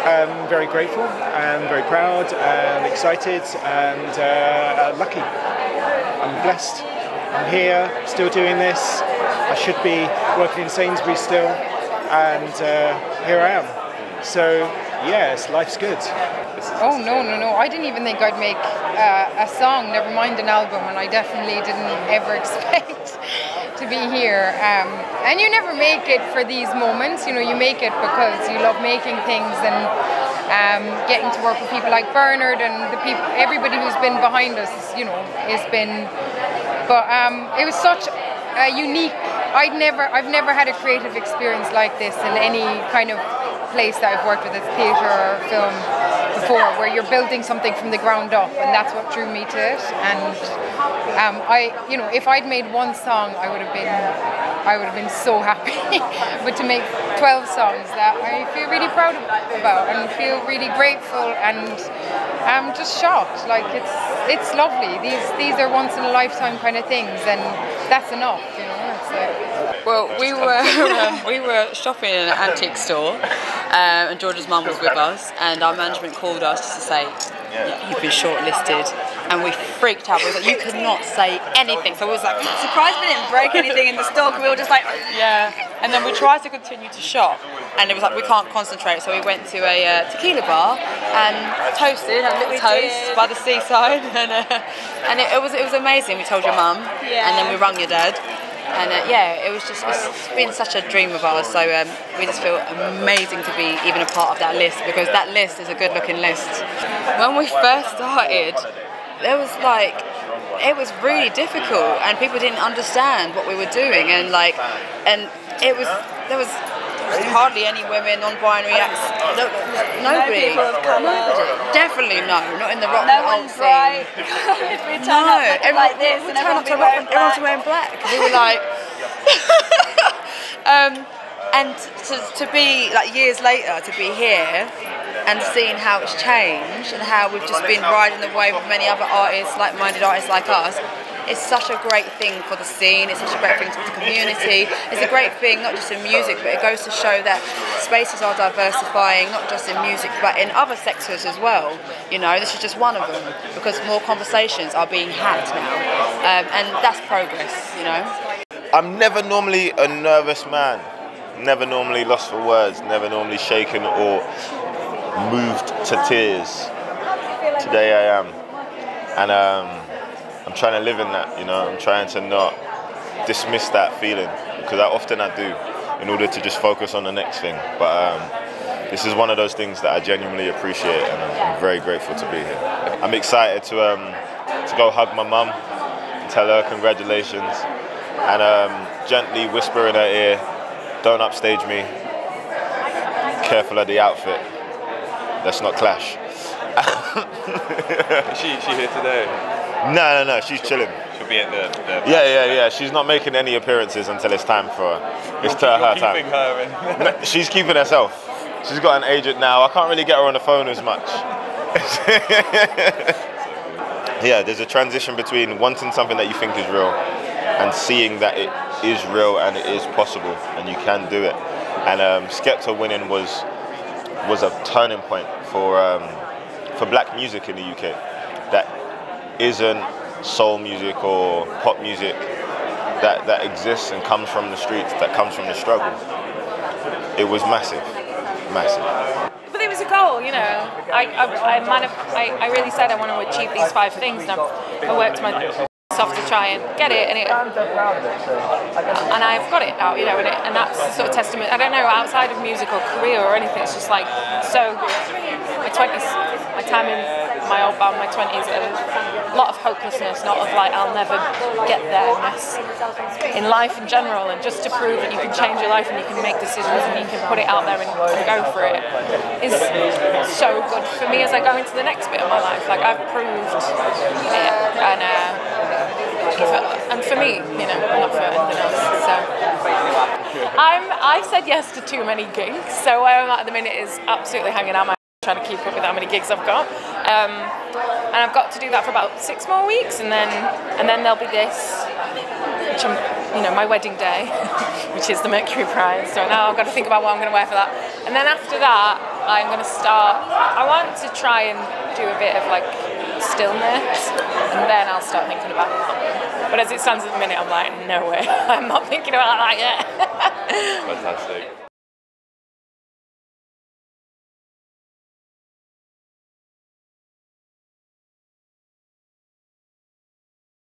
I'm very grateful and very proud and excited and lucky. I'm blessed. I'm here, still doing this. I should be working in Sainsbury's still, and here I am. So, yes, life's good. Oh, no. I didn't even think I'd make a song, never mind an album, and I definitely didn't ever expect to be here. And you never make it for these moments, you know, you make it because you love making things and getting to work with people like Bernard and everybody who's been behind us, you know, has been. But it was such a unique. I've never had a creative experience like this in any kind of place that I've worked with, as theatre or film before, where you're building something from the ground up, and that's what drew me to it. And if I'd made one song, I would have been so happy. But to make 12 songs that I feel really proud about and feel really grateful, and I'm just shocked. Like it's lovely. These are once in a lifetime kind of things, and that's enough, you know. Well, we were shopping in an antique store, and George's mum was with us, and our management called us just to say, yeah, you've been shortlisted, and we freaked out. We was like, you could not say anything. So we was like, surprised we didn't break anything in the store, because we were just like, yeah. And then we tried to continue to shop, and it was like, we can't concentrate. So we went to a tequila bar and toasted, had a little toast by the seaside, and it was amazing. We told your mum, and then we rung your dad. And it's been such a dream of ours, so we just feel amazing to be even a part of that list, because that list is a good looking list. When we first started, it was really difficult, and people didn't understand what we were doing, and there was hardly any women, non-binary acts. Nobody. Definitely no. Not in the rock and roll scene. Right. We turn up like this, and everyone's wearing black. We were like, and to be like years later, to be here and seeing how it's changed and how we've just been riding the wave of many other artists, like-minded artists like us. It's such a great thing for the scene, it's such a great thing for the community. It's a great thing, not just in music, but it goes to show that spaces are diversifying, not just in music, but in other sectors as well. You know, this is just one of them, because more conversations are being had now. And that's progress, you know. I'm never normally a nervous man, never normally lost for words, never normally shaken or moved to tears. Today I am. And I'm trying to live in that, you know. I'm trying to not dismiss that feeling, because often I do, in order to just focus on the next thing. But this is one of those things that I genuinely appreciate, and I'm very grateful to be here. I'm excited to go hug my mum, tell her congratulations, and gently whisper in her ear, don't upstage me, careful of the outfit, let's not clash. Is she here today? No, she's chilling. She'll be at the Yeah. She's not making any appearances until it's time for her. It's her time. Her She's keeping herself. She's got an agent now. I can't really get her on the phone as much. Yeah, there's a transition between wanting something that you think is real and seeing that it is real and it is possible and you can do it. And Skepta winning was a turning point for black music in the UK. That isn't soul music or pop music that exists and comes from the streets, that comes from the struggle. It was massive. But it was a goal, you know. I really said I want to achieve these 5 things, and I worked myself to try and get it, and I've got it now, you know, and that's sort of testament. I don't know, outside of music or career or anything, it's just like so good. My 20s, my time in my old band, my 20s, there was a lot of hopelessness, not of like I'll never get there-ness in life in general, and just to prove that you can change your life and you can make decisions and you can put it out there and go for it is so good for me as I go into the next bit of my life. Like I've proved it, and for me, you know, not for anything else. So I said yes to too many gigs, so where I'm at the minute is absolutely hanging out my trying to keep up with how many gigs I've got, and I've got to do that for about 6 more weeks, and then there'll be this, which I'm, you know, my wedding day, which is the Mercury Prize. So now I've got to think about what I'm going to wear for that, and then after that, I'm going to start. I want to try and do a bit of like stillness, and then I'll start thinking about the album. But as it stands at the minute, I'm like, no way, I'm not thinking about that yet. Fantastic.